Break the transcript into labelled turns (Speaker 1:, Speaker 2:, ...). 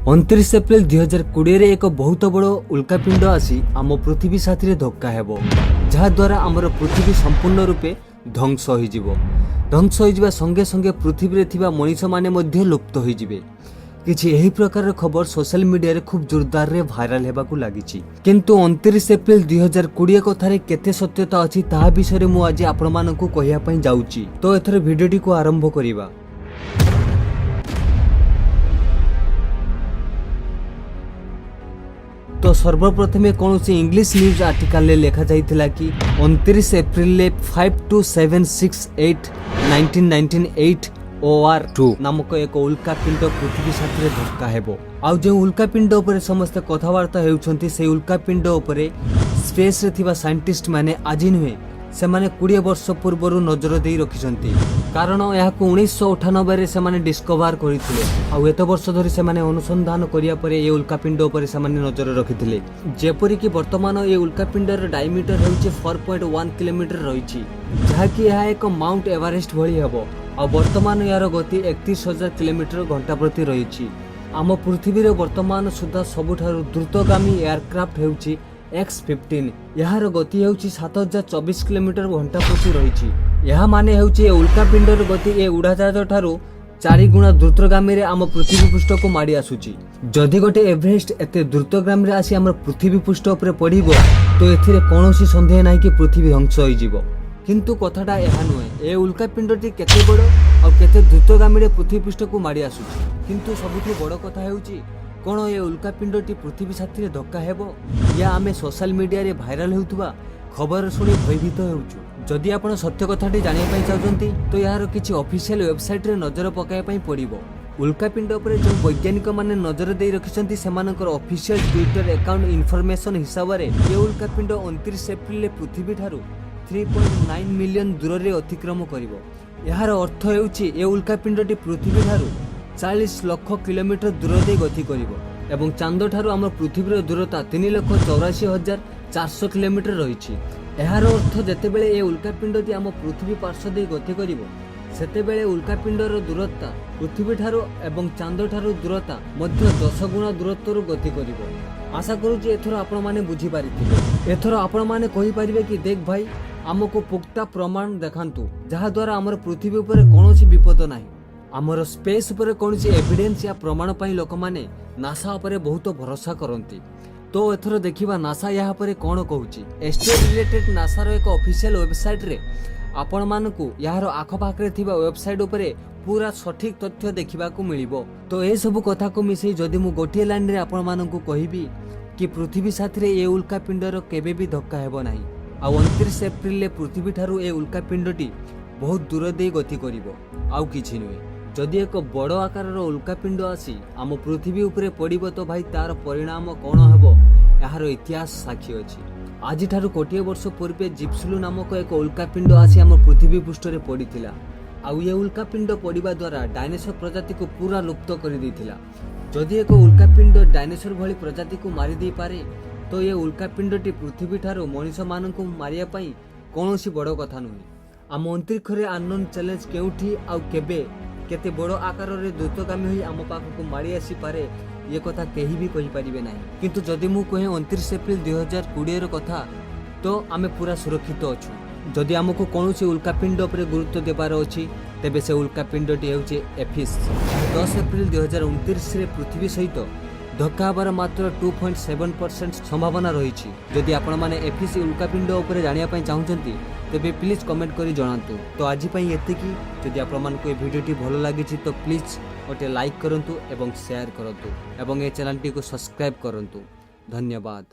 Speaker 1: 29 April 2020 एक बहुत बड़ उल्कापिंड आसी आम पृथ्वी साथी धक्का हेबो जहाद्वारा आमर पृथ्वी संपूर्ण रूपे ध्वंस होइजिबा संगे संगे पृथ्वी रे मनीष माने मध्य लुप्त होइजिबे। किछि एही प्रकार खबर सोशल मीडिया रे खूब जोरदार रे भाइराल हेबाकू लागिछि। किंतु 29 एप्रिल 2020 कथारे केते सत्यता अछि ताहा विषय रे मु आज आपण मानकू कहिया पई जाउछि। तो एथरे भिडियोटी को आरंभ करिबा। तो सर्वप्रथमे कौन सी इंग्लिश न्यूज आर्टिकल ले लेखा जाइथिला कि 29 एप्रिल ले 52768 1998 OR2 नामक एक उल्कापिंड पृथ्वी साथी धक्का हेबो। आउ जे उल्कापिंड उपरे समस्त कथावार्ता हेउछंती से उल्कापिंड उपरे स्पेस रे थिबा साइंटिस्ट माने आज नुहे से माने 20 वर्ष पूर्व नजर दे रखिछंती। कारण याकू 1998 रे से माने डिस्कवर करिथिले। आउ एत वर्ष धरि से माने अनुसंधान करिया परे ए उल्कापिंड उपरे से माने नजर रखिथिले। जेपरि कि वर्तमान ए उल्कापिंडर डायमीटर हेउचे 4.1 किलोमीटर रहिछि, जहा कि यह एक माउंट एवरेस्ट भଳି हेबो। आ वर्तमान यार गति 31,000 किलोमीटर घंटा प्रति रहिछि। आम पृथ्वी रे वर्तमान सुधा सबुठारु द्रुतगामी एयरक्राफ्ट हेउछि X-15। यार गति हेउछि 7,024 किलोमीटर घंटा प्रति रहिछि। यह माने हेउछि ए उल्कापिंडर गति ए उड़ाजाहाज ठारू 4 गुणा द्रुतगामी रे आम पृथ्वी पृष्ठ को माड़ी आसुछि। जदि गोटे एवरेस्ट एते द्रुतगामी रे आसी आम पृथ्वी पृष्ठ उपरे पड़िबो तो एथिरे कोनोसी संदेह नाही कि पृथ्वी ध्वंस होइजिबो। किंतु कथाटा एहा नुहे ए उल्कापिंडटी केते बड़ और केते द्रुतगामी रे पृथ्वी पृष्ठ को माड़ी आसुछि। किंतु सबुठु बड़ कथा हेउछि कोन ए उल्कापिंडटी पृथ्वी साथी धक्का हेबो या आमे सोशल मीडिया रे भाइराल हेउथबा खबर सुनी भयभीत हेउछु। जदि आपण सत्य कथाटी जानिया पई चाहउछंती तो यार किछि ऑफिशियल वेबसाइट रे नजर पकाय पई पड़िबो। उल्कापिंड उपरे जो वैज्ञानिक माने नजर दे रखिछंती सेमानकर ऑफिशियल ट्विटर अकाउंट इन्फॉर्मेशन हिसाब रे ए उल्कापिंड 29 एप्रिल पृथ्वी ठारू 3.9 मिलियन दूर रे अतिक्रम करिवो। यार अर्थ हेउछि ए उल्कापिंडटी पृथ्वी ठारू 40 लाख किलोमीटर दूर दे गति करिवो एवं चांद ठारू आम पृथ्वी दूरता 3,84,400 किलोमीटर रहिछि। एहार अर्थ जेतेबेले ए उल्कापिंडटी आम पृथ्वी पार्श्व दे गति करिवो सेतेबेले उल्कापिंडर दूरता पृथ्वी ठारू एवं चांद ठारू दूरता मध्य 10 गुणा दूरत्व गति करिवो। आशा करूछि एथरो आपण माने बुझी पारिथिबे। एथरो आपण माने कहि परिबे कि देख भाई आमको पुख्ता प्रमाण देखांतु जहा द्वारा आमर पृथ्वी ऊपर कोनोसी विपद नाही। आमर स्पेस ऊपर कोनोसी एविडेंस या प्रमाण पई लोक माने नासा ऊपर बहुत भरोसा करंती। तो एथरो देखिबा नासा यहाँ पर कोन कहूची। एस्ट्रो रिलेटेड नासा रो एक ऑफिशियल वेबसाइट रे आपण मानकू यार आखपाखरे थिबा वेबसाइट ऊपर पूरा सठिक तथ्य देखिबा को मिलिबो। तो ए सब कथा को मिसई जदि मु गोटिए लाइन रे आपण मानकू कहिबी कि पृथ्वी साथी रे ए उल्कापिंडर केबे भी धक्का हेबो नाही। आ 29 एप्रिल ले पृथ्वी ठारू ए उल्कापिंडटी बहुत दूर दे गति करिवो आउ किछि नुहे। जदि एक बड़ आकार उल्कापिंड आसी आम पृथ्वी उपरे पड़िबो तो भाई तार परिणाम कोन हेबो यार इतिहास साक्षी अछि। आज ठारू कोटिए वर्ष पूर्वे जिप्सुलु नामक एक उल्कापिंड आसी आम पृथ्वी पृष्ठ रे पड़िथिला। आउ ये उल्कापिंड पड़िबा द्वारा डायनासोर प्रजाति को पूरा लुप्त कर देथिला। जदि एक उल्कापिंड डायनासोर भली प्रजाति को मारी दे पारे तो ये उल्कापिंडटी पृथ्वी ठारू मनुष्य मानकू मारिया पई कोनोसी बड़ कथा नुहे। आम अंतरिक्ष रे अननोन चैलेंज केउठी आउ केबे केते बड़ आकार रे द्रुतगामी होई आम पाखकू मारी आसी पारे ये कथा केही भी कहि परिबे नाही। किंतु जदि मु कहे 29 एप्रिल 2020 रो कथा तो आमे पूरा सुरक्षित अछु। जदि आमको कोनोसी उल्कापिंड उपरे गुरुत्व देबार अछि तेबे से उल्कापिंडटी हेउचे एफिस। 10 एप्रिल 2029 रे पृथ्वी सहित धक्का हबार मात्र 2.7% संभावना रही। जदि आपण माने एफिस उल्कापिंड उपरे जानिया पई चाहुचंती तेबे प्लीज कमेंट करी जणांतु। तो आज पई एतिकी। जदि आपण मानको ए भिडियोटी भलो लागिछि तो प्लीज ओटे लाइक करंतु एवं शेयर करंतु एवं ए चैनलटी को सब्सक्राइब करंतु। धन्यवाद।